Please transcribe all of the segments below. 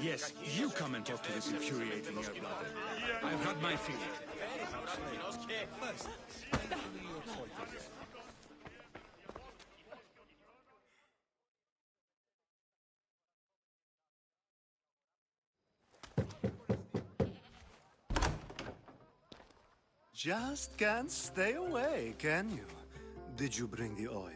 Yes, you come and talk to this infuriating air-blooded. I've had my feeling. First, your point of view. Just can't stay away, can you? Did you bring the oil?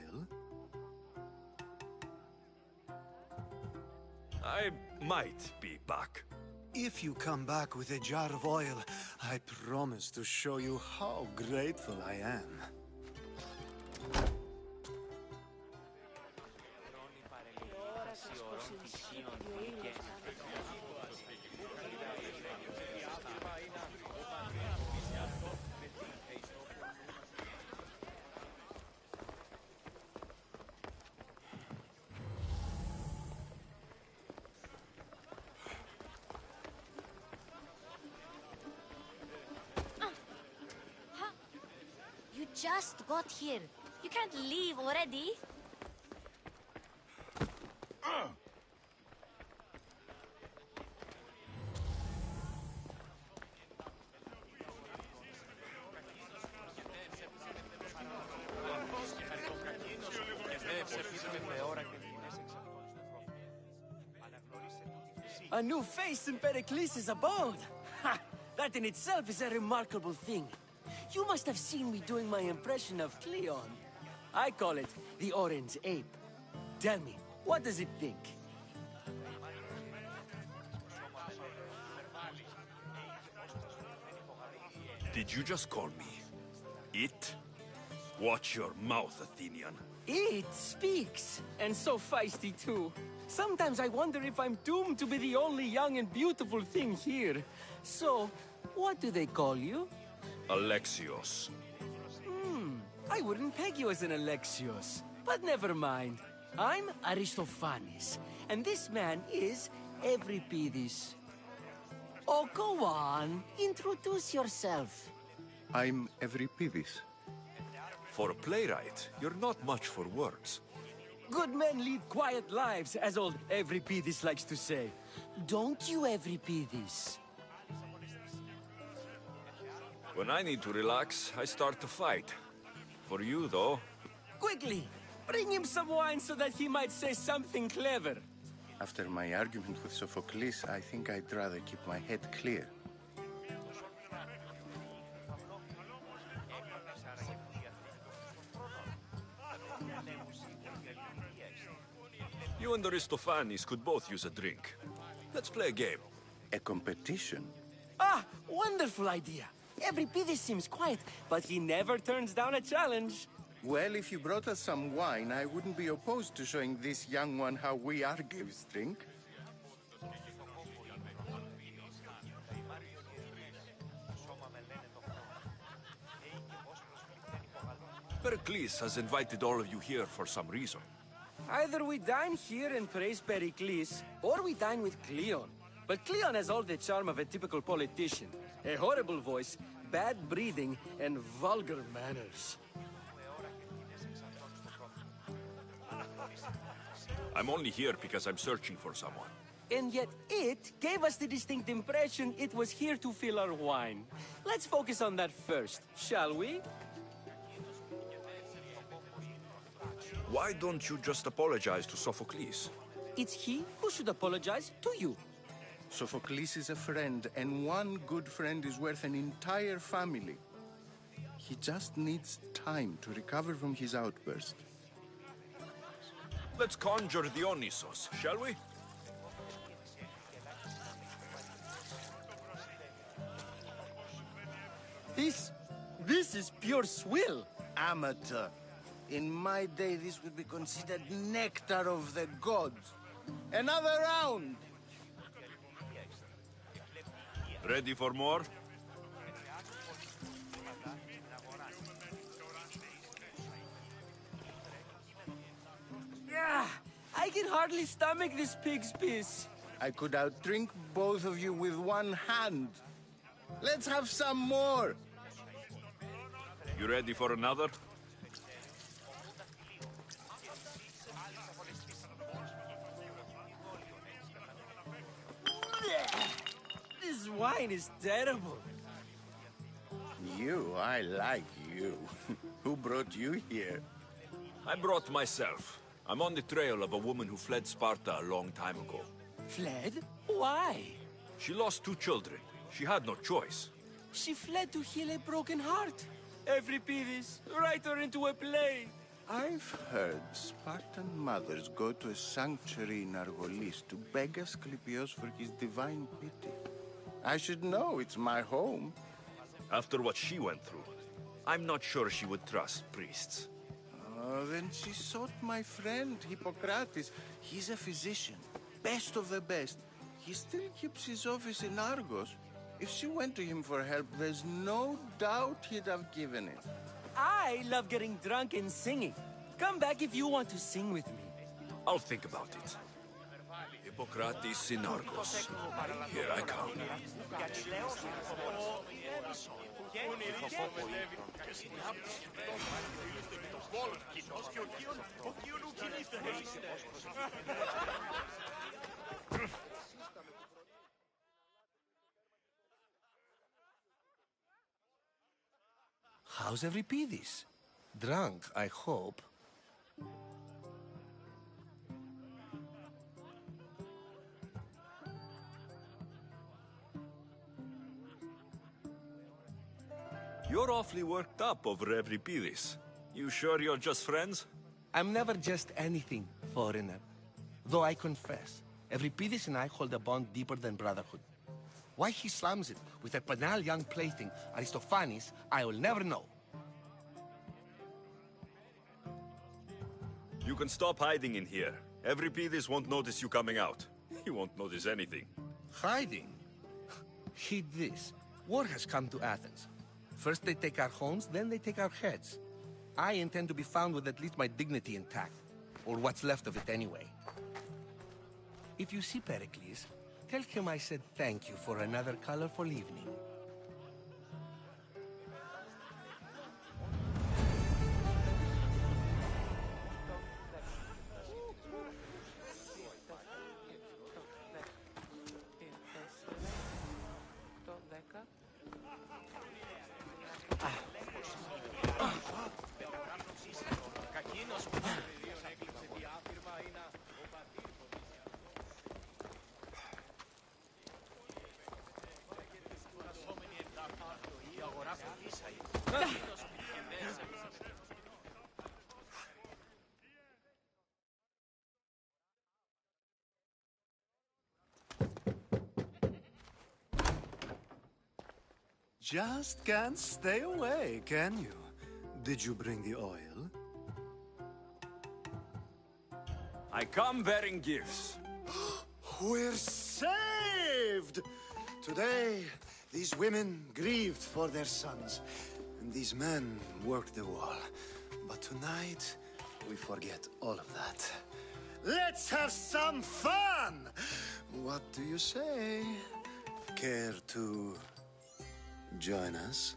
I might be back. If you come back with a jar of oil, I promise to show you how grateful I am. You just got here. You can't leave already. A new face in Pericles' abode! Ha! That in itself is a remarkable thing. You must have seen me doing my impression of Cleon. I call it the Orange Ape. Tell me, what does it think? Did you just call me it? Watch your mouth, Athenian. It speaks, and so feisty too. Sometimes I wonder if I'm doomed to be the only young and beautiful thing here. So, what do they call you? Alexios. I wouldn't peg you as an Alexios. But never mind. I'm Aristophanes, and this man is Euripides. Oh, go on. Introduce yourself. I'm Euripides. For a playwright, you're not much for words. Good men lead quiet lives, as old Euripides likes to say. Don't you, Euripides? When I need to relax, I start to fight. For you, though... Quickly! Bring him some wine so that he might say something clever. After my argument with Sophocles, I think I'd rather keep my head clear. You and Aristophanes could both use a drink. Let's play a game. A competition? Ah, wonderful idea. Euripides seems quiet, but he never turns down a challenge. Well, if you brought us some wine, I wouldn't be opposed to showing this young one how we Argives drink. Pericles has invited all of you here for some reason. Either we dine here and praise Pericles, or we dine with Cleon. But Cleon has all the charm of a typical politician. A horrible voice, bad breeding, and vulgar manners. I'm only here because I'm searching for someone. And yet it gave us the distinct impression it was here to fill our wine. Let's focus on that first, shall we? Why don't you just apologize to Sophocles? It's he who should apologize to you. Sophocles is a friend, and one good friend is worth an entire family. He just needs time to recover from his outburst. Let's conjure Dionysos, shall we? This is pure swill. Amateur. In my day, this would be considered nectar of the gods. Another round! Ready for more? Yeah, I can hardly stomach this pig's piss. I could outdrink both of you with one hand. Let's have some more! You ready for another? This wine is terrible. I like you. Who brought you here? I brought myself. I'm on the trail of a woman who fled Sparta a long time ago. Fled? Why? She lost 2 children. She had no choice. She fled to heal a broken heart. Euripides, write her into a play. I've heard Spartan mothers go to a sanctuary in Argolis to beg Asclepios for his divine pity. I should know, it's my home. After what she went through, I'm not sure she would trust priests. Then she sought my friend, Hippocrates. He's a physician, best of the best. He still keeps his office in Argos. If she went to him for help, there's no doubt he'd have given it. I love getting drunk and singing. Come back if you want to sing with me. I'll think about it. Hippocrates in Argos. Here I come. How's Euripides? Drunk, I hope. You're awfully worked up over Euripides. You sure you're just friends? I'm never just anything, foreigner. Though I confess, Euripides and I hold a bond deeper than brotherhood. Why he slams it with a banal young plaything, Aristophanes, I will never know. You can stop hiding in here. Euripides won't notice you coming out. He won't notice anything. Hiding? Heed this. War has come to Athens. First they take our homes, then they take our heads. I intend to be found with at least my dignity intact. Or what's left of it anyway. If you see Pericles, tell him I said thank you for another colorful evening. Just can't stay away, can you? Did you bring the oil? I come bearing gifts. We're saved! Today, these women grieved for their sons, and these men worked the wall. But tonight, we forget all of that. Let's have some fun! What do you say? Care to join us?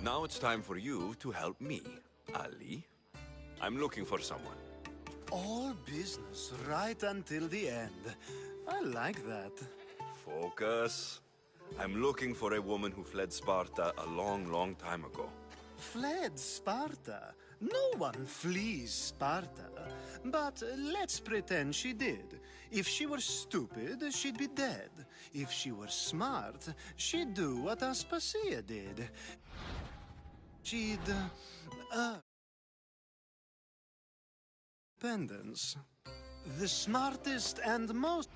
Now it's time for you to help me, Ali. I'm looking for someone. All business right until the end. I like that. Focus. I'm looking for a woman who fled Sparta a long, long time ago. Fled Sparta? No one flees Sparta. But let's pretend she did. If she were stupid, she'd be dead. If she were smart, she'd do what Aspasia did. She'd, independence. The smartest and most...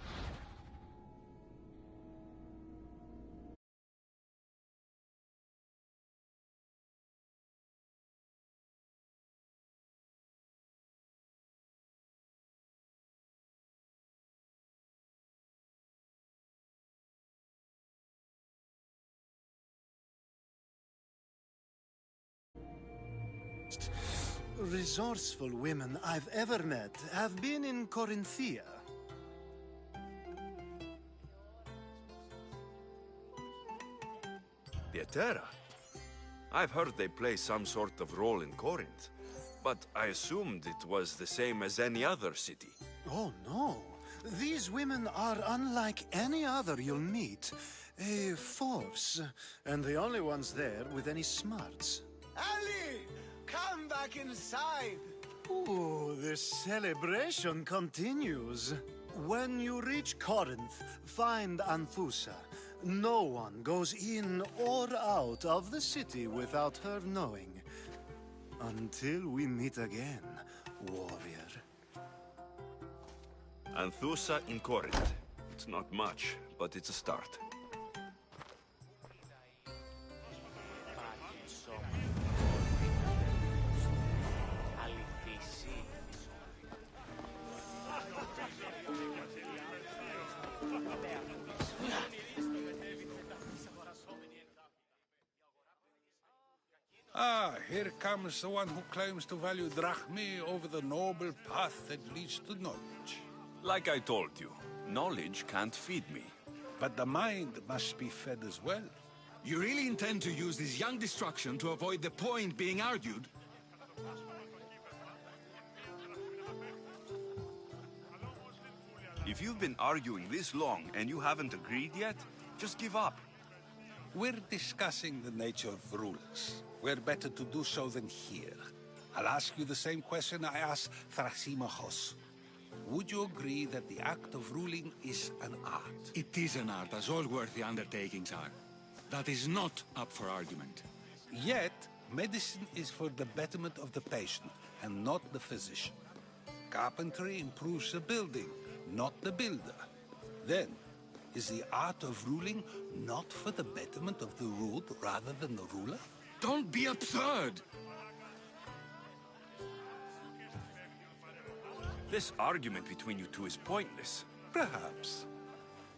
resourceful women I've ever met have been in Corinthia. Pietera? I've heard they play some sort of role in Corinth, but I assumed it was the same as any other city. Oh, no. These women are unlike any other you'll meet. A force, and the only ones there with any smarts. Ali! Come back inside! Ooh, the celebration continues. When you reach Corinth, find Anthusa. No one goes in or out of the city without her knowing. Until we meet again, warrior. Anthusa in Corinth. It's not much, but it's a start. Ah, here comes the one who claims to value drachmae over the noble path that leads to knowledge. Like I told you, knowledge can't feed me. But the mind must be fed as well. You really intend to use this young destruction to avoid the point being argued? If you've been arguing this long and you haven't agreed yet, just give up. We're discussing the nature of rulers. Where better to do so than here? I'll ask you the same question I asked Thrasimachos. Would you agree that the act of ruling is an art? It is an art, as all worthy undertakings are. That is not up for argument. Yet, medicine is for the betterment of the patient, and not the physician. Carpentry improves the building, not the builder. Then, is the art of ruling not for the betterment of the ruled rather than the ruler? Don't be absurd! This argument between you two is pointless. Perhaps.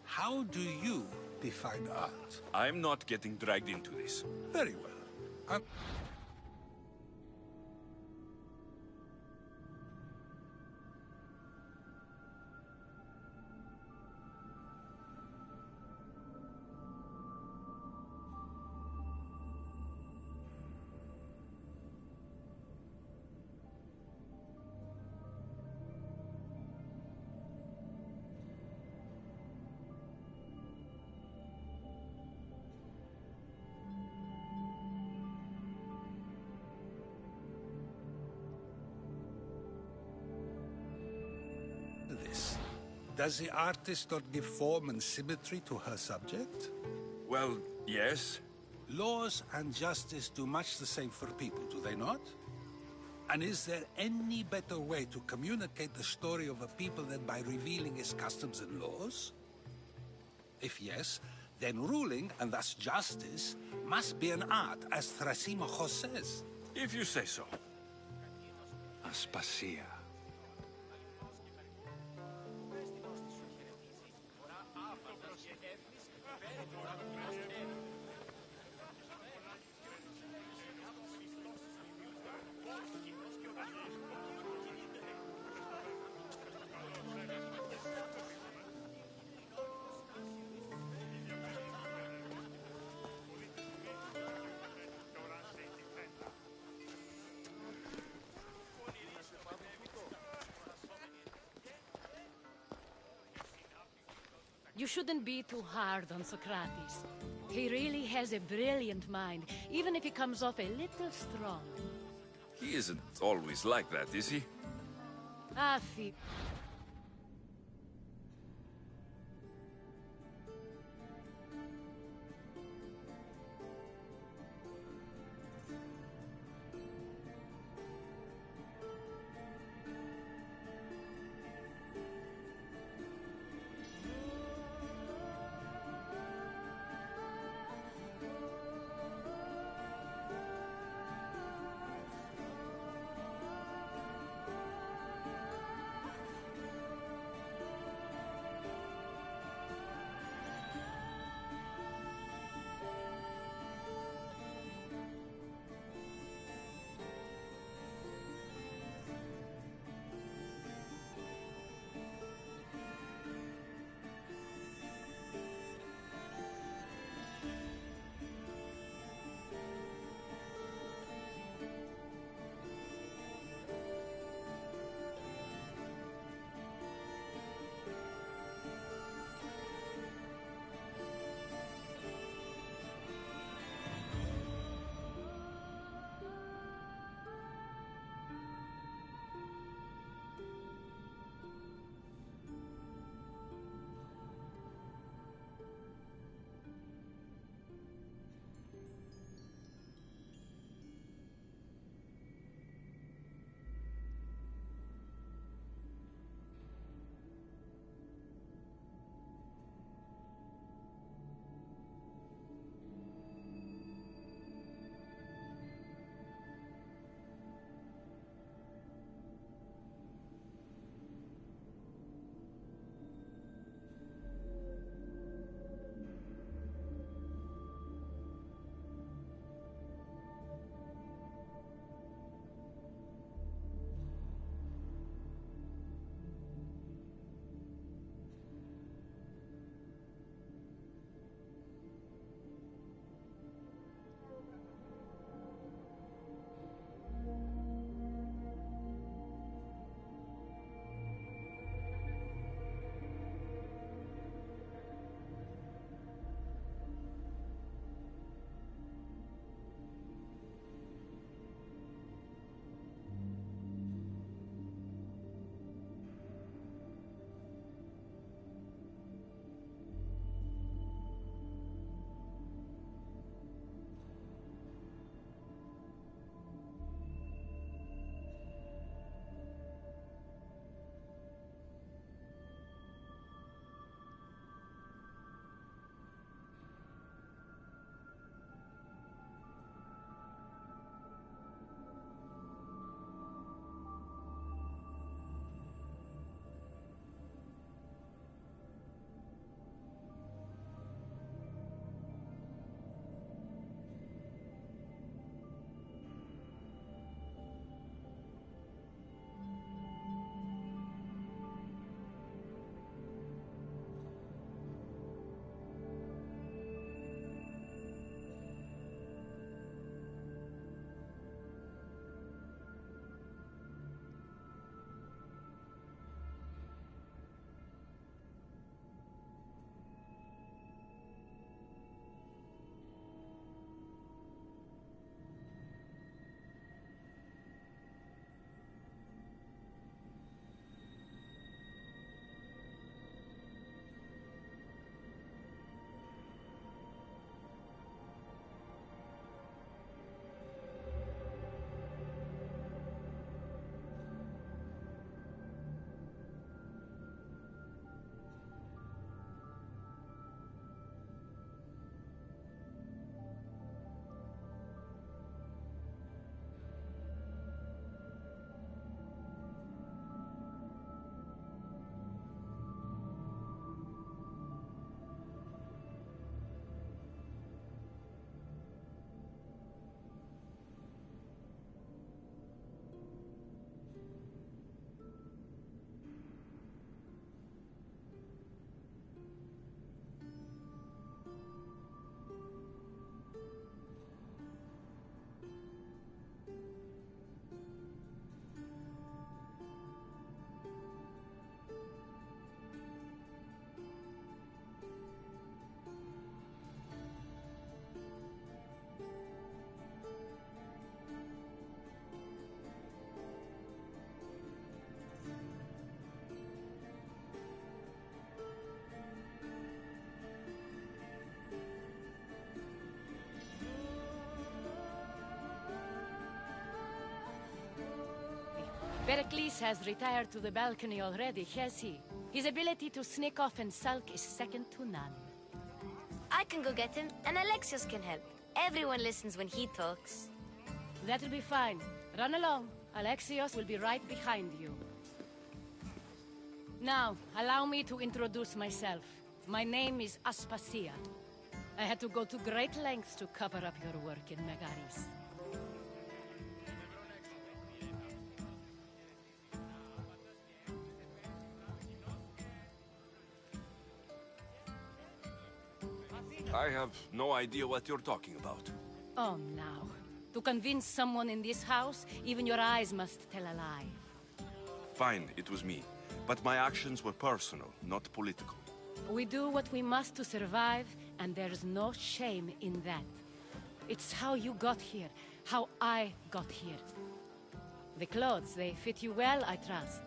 How do you define art? I'm not getting dragged into this. Very well. This. Does the artist not give form and symmetry to her subject? Well, yes. Laws and justice do much the same for people, do they not? And is there any better way to communicate the story of a people than by revealing its customs and laws? If yes, then ruling, and thus justice, must be an art, as Thrasimachos says. If you say so. Aspasia. You shouldn't be too hard on Socrates. He really has a brilliant mind, even if he comes off a little strong. He isn't always like that, is he? Afi. Pericles has retired to the balcony already, has he? His ability to sneak off and sulk is second to none. I can go get him, and Alexios can help. Everyone listens when he talks. That'll be fine. Run along. Alexios will be right behind you. Now, allow me to introduce myself. My name is Aspasia. I had to go to great lengths to cover up your work in Megaris. I have no idea what you're talking about. Oh, now. To convince someone in this house, even your eyes must tell a lie. Fine, it was me. But my actions were personal, not political. We do what we must to survive, and there's no shame in that. It's how you got here, how I got here. The clothes, they fit you well, I trust.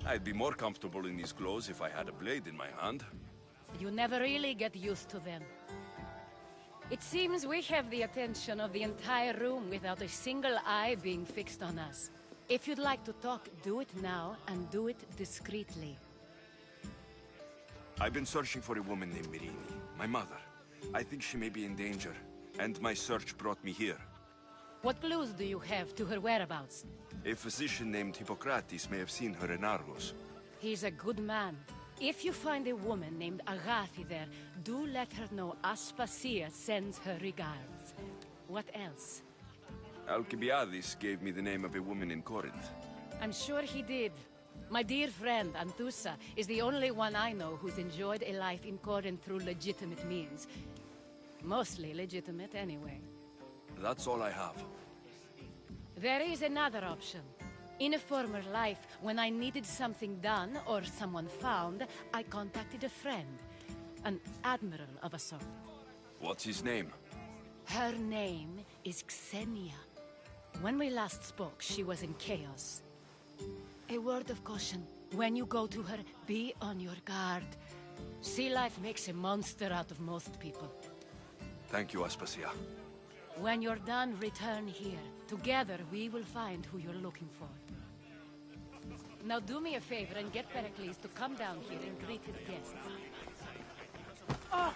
I'd be more comfortable in these clothes if I had a blade in my hand. You never really get used to them. It seems we have the attention of the entire room without a single eye being fixed on us. If you'd like to talk, do it now, and do it discreetly. I've been searching for a woman named Mirini, my mother. I think she may be in danger, and my search brought me here. What clues do you have to her whereabouts? A physician named Hippocrates may have seen her in Argos. He's a good man. If you find a woman named Agathi there, do let her know Aspasia sends her regards. What else? Alcibiades gave me the name of a woman in Corinth. I'm sure he did. My dear friend, Anthusa, is the only one I know who's enjoyed a life in Corinth through legitimate means. Mostly legitimate, anyway. That's all I have. There is another option. In a former life, when I needed something done or someone found, I contacted a friend. An admiral of a sort. What's his name? Her name is Xenia. When we last spoke, she was in chaos. A word of caution. When you go to her, be on your guard. Sea life makes a monster out of most people. Thank you, Aspasia. When you're done, return here. Together, we will find who you're looking for. Now do me a favor and get Pericles to come down here and greet his guests. Oh!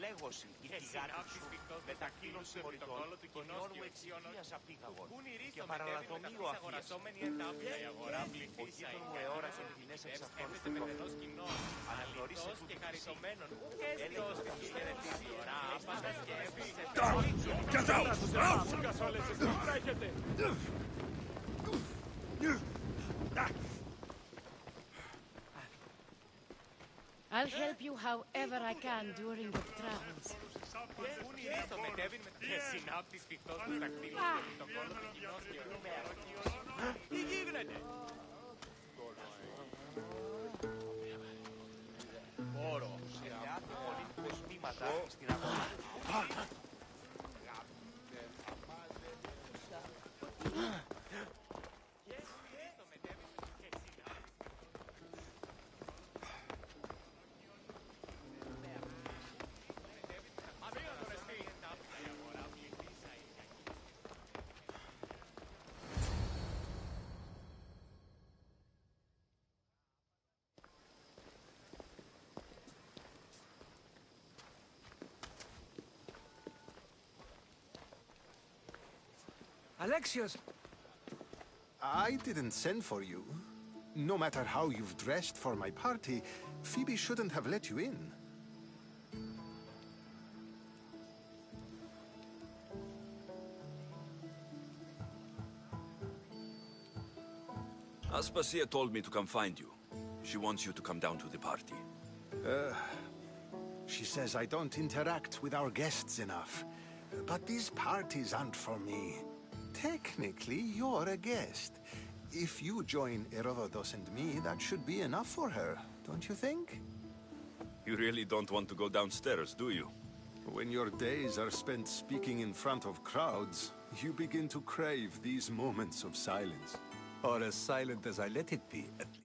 Λέγωση, η πηγάτωση μετακύλωση πολιτών, κοινώνουμε εξηγίας απίκαγων και παραλατομείο αφίας. Ο γείτον μου εώρασε κοινές εξ αυτών του προφήτου. Αναγνωρίσε του χαριτωμένων, έλεγχος της χαιρετής, άπαντας και έβρισε Get out! I'll help you however I can during your travels. Τι γίνεται? Όρο σε πολίτικους μήματα στην αγορά. Alexios! I didn't send for you. No matter how you've dressed for my party, Phoebe shouldn't have let you in. Aspasia told me to come find you. She wants you to come down to the party. She says I don't interact with our guests enough. But these parties aren't for me. Technically, you're a guest. If you join Herodotus and me, that should be enough for her, don't you think? You really don't want to go downstairs, do you? When your days are spent speaking in front of crowds, you begin to crave these moments of silence. Or as silent as I let it be, at least.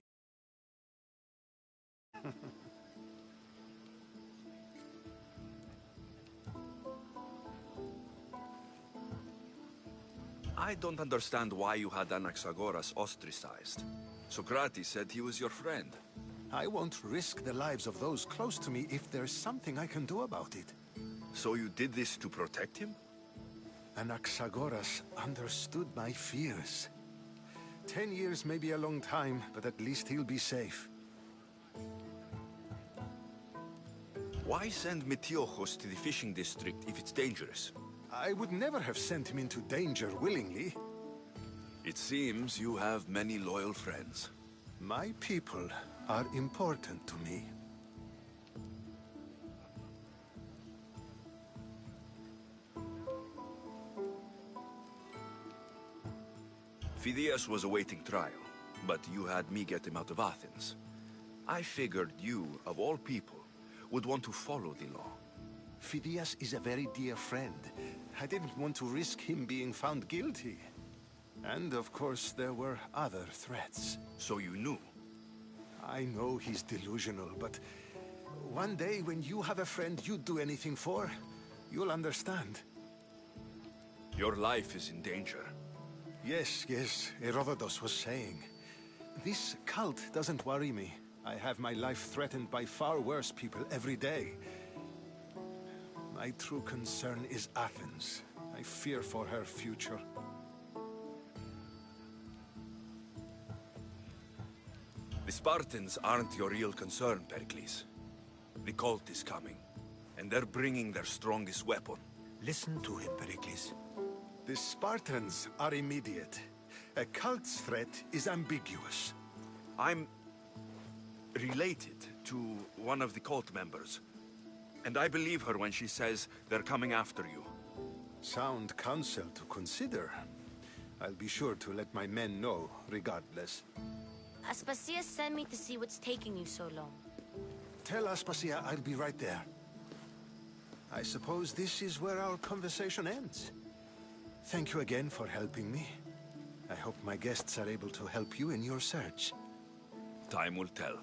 I don't understand why you had Anaxagoras ostracized. Socrates said he was your friend. I won't risk the lives of those close to me if there's something I can do about it. So you did this to protect him? Anaxagoras understood my fears. 10 years may be a long time, but at least he'll be safe. Why send Metiochos to the fishing district if it's dangerous? I would never have sent him into danger willingly. It seems you have many loyal friends. My people are important to me. Phidias was awaiting trial, but you had me get him out of Athens. I figured you, of all people, would want to follow the law. Phidias is a very dear friend. I didn't want to risk him being found guilty. And of course, there were other threats. So you knew? I know he's delusional, but one day when you have a friend you'd do anything for, you'll understand. Your life is in danger. Yes, Herodotus was saying. This cult doesn't worry me. I have my life threatened by far worse people every day. My true concern is Athens. I fear for her future. The Spartans aren't your real concern, Pericles. The cult is coming, and they're bringing their strongest weapon. Listen to him, Pericles. The Spartans are immediate. A cult's threat is ambiguous. I'm related to one of the cult members, and I believe her when she says they're coming after you. Sound counsel to consider. I'll be sure to let my men know, regardless. Aspasia sent me to see what's taking you so long. Tell Aspasia I'll be right there. I suppose this is where our conversation ends. Thank you again for helping me. I hope my guests are able to help you in your search. Time will tell.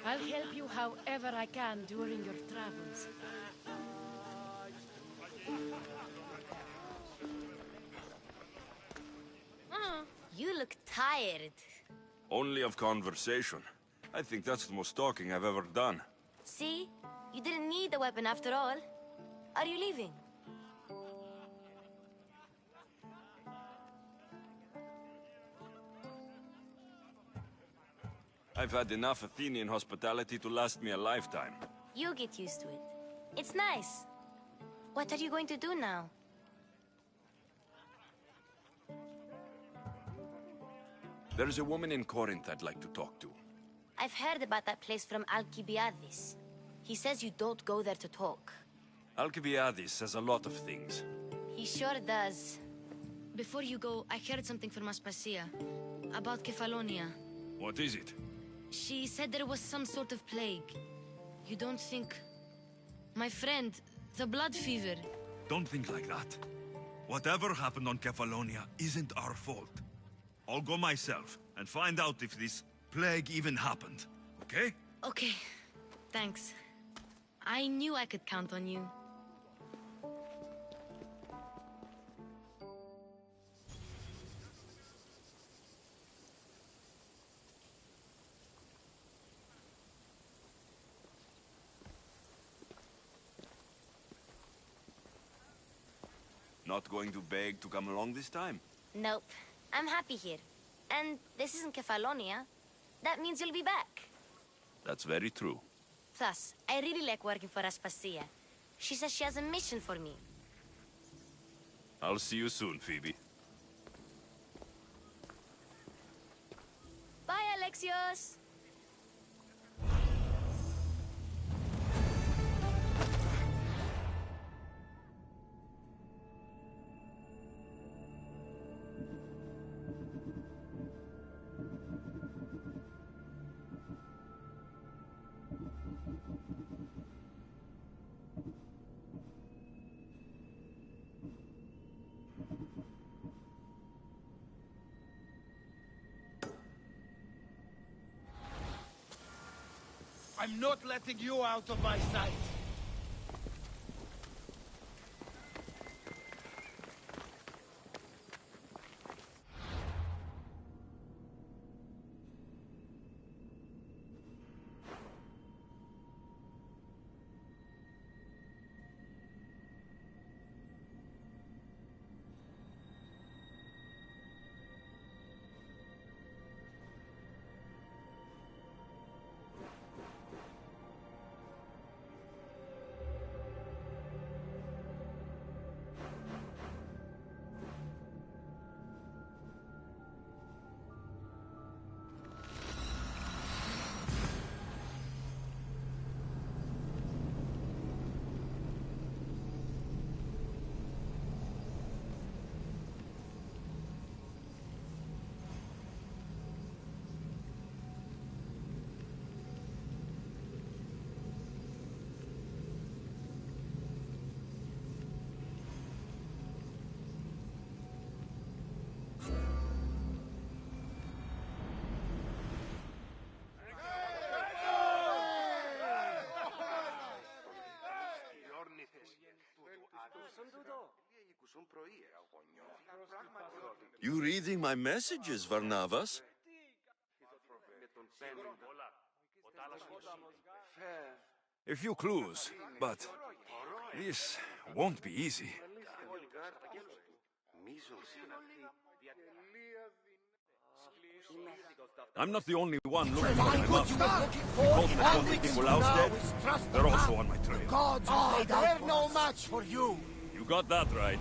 I'll help you however I can during your travels. You look tired. Only of conversation. I think that's the most talking I've ever done. See? You didn't need the weapon after all. Are you leaving? I've had enough Athenian hospitality to last me a lifetime. You get used to it. It's nice. What are you going to do now? There's a woman in Corinth I'd like to talk to. I've heard about that place from Alcibiades. He says you don't go there to talk. Alcibiades says a lot of things. He sure does. Before you go, I heard something from Aspasia. About Kefalonia. What is it? She said there was some sort of plague. You don't think... My friend, the blood fever. Don't think like that. Whatever happened on Kefalonia isn't our fault. I'll go myself and find out if this plague even happened, okay? Okay, thanks. I knew I could count on you. Not going to beg to come along this time? Nope. I'm happy here. And this isn't Kefalonia. That means you'll be back. That's very true. Plus, I really like working for Aspasia. She says she has a mission for me. I'll see you soon, Phoebe. Alexios! I'm not letting you out of my sight! You reading my messages, Varnavas? A few clues, but this won't be easy. I'm not the only one looking for him up. The Cosmopolitan Nicolaus dead. They're also on my trail. Gods, they're no match for you! You got that right.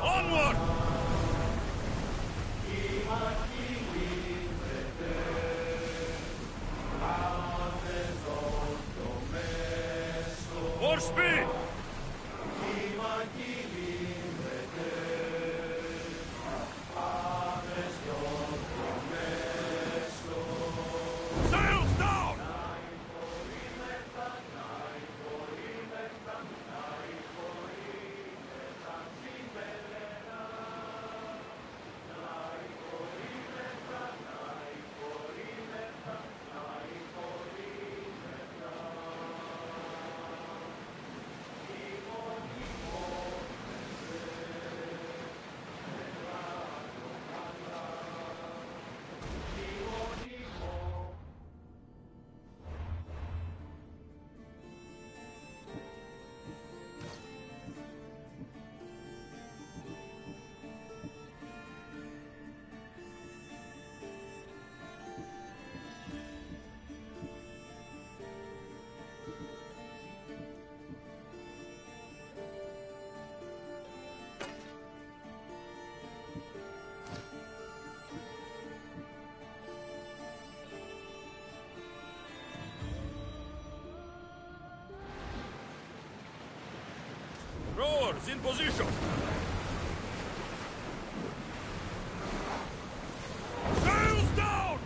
Onward! More speed! Sails down! Rowers in position! Sails down!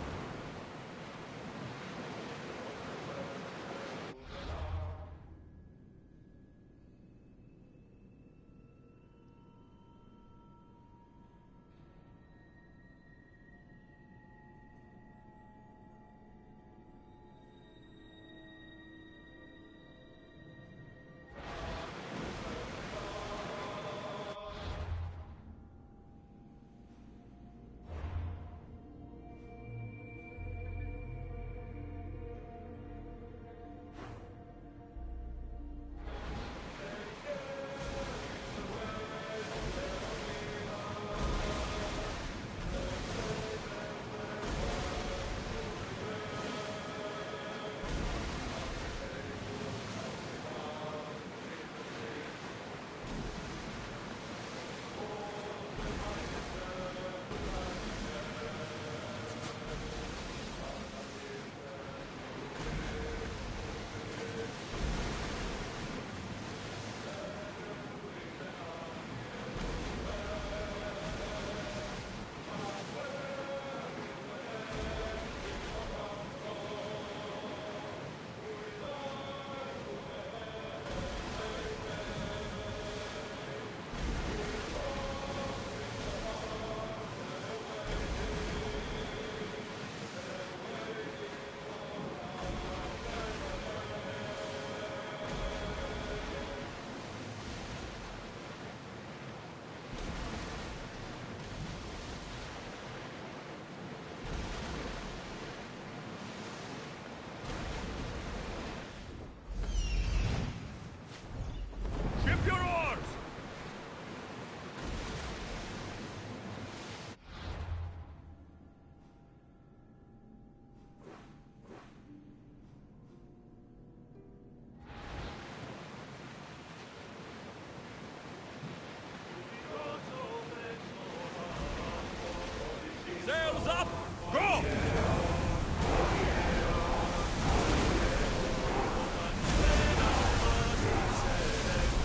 Sails up! Go!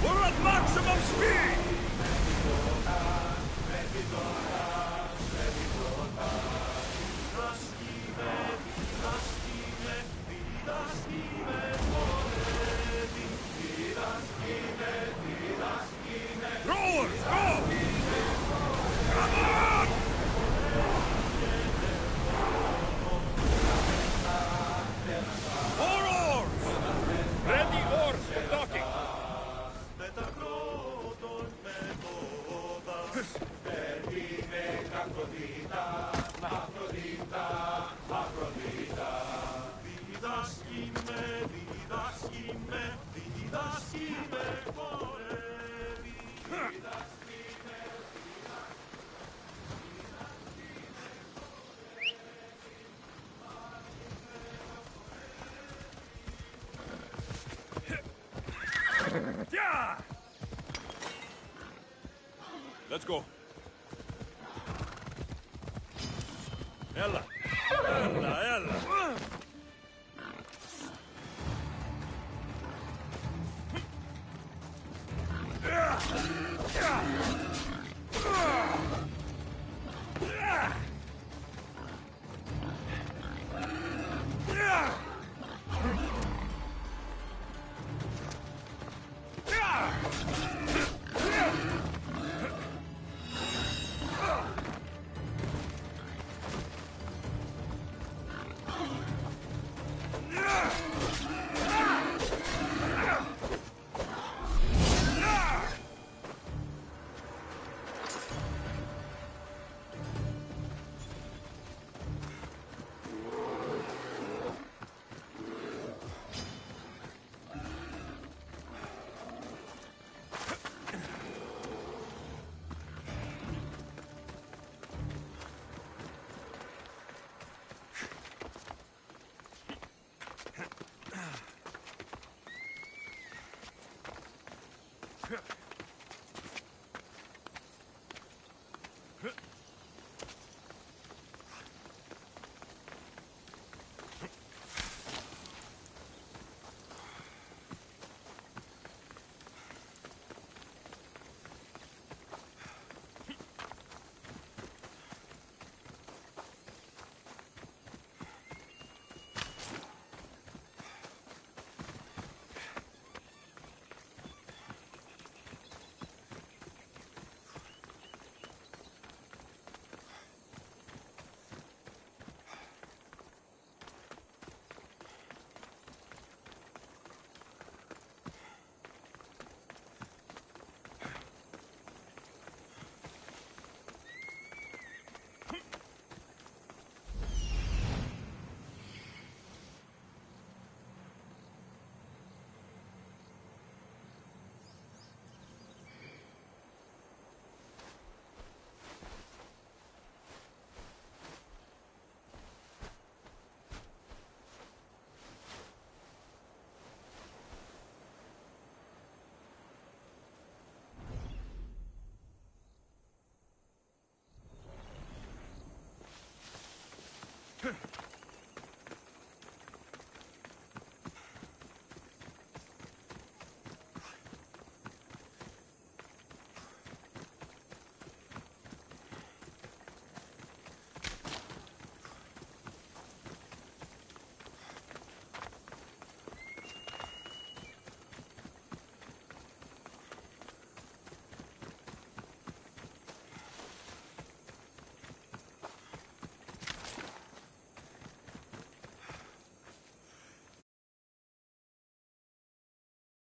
We're at maximum speed! Rowers, go! Come on! More oars! Ready oars for docking! Yeah! Let's go. Ella. Ella. Yeah.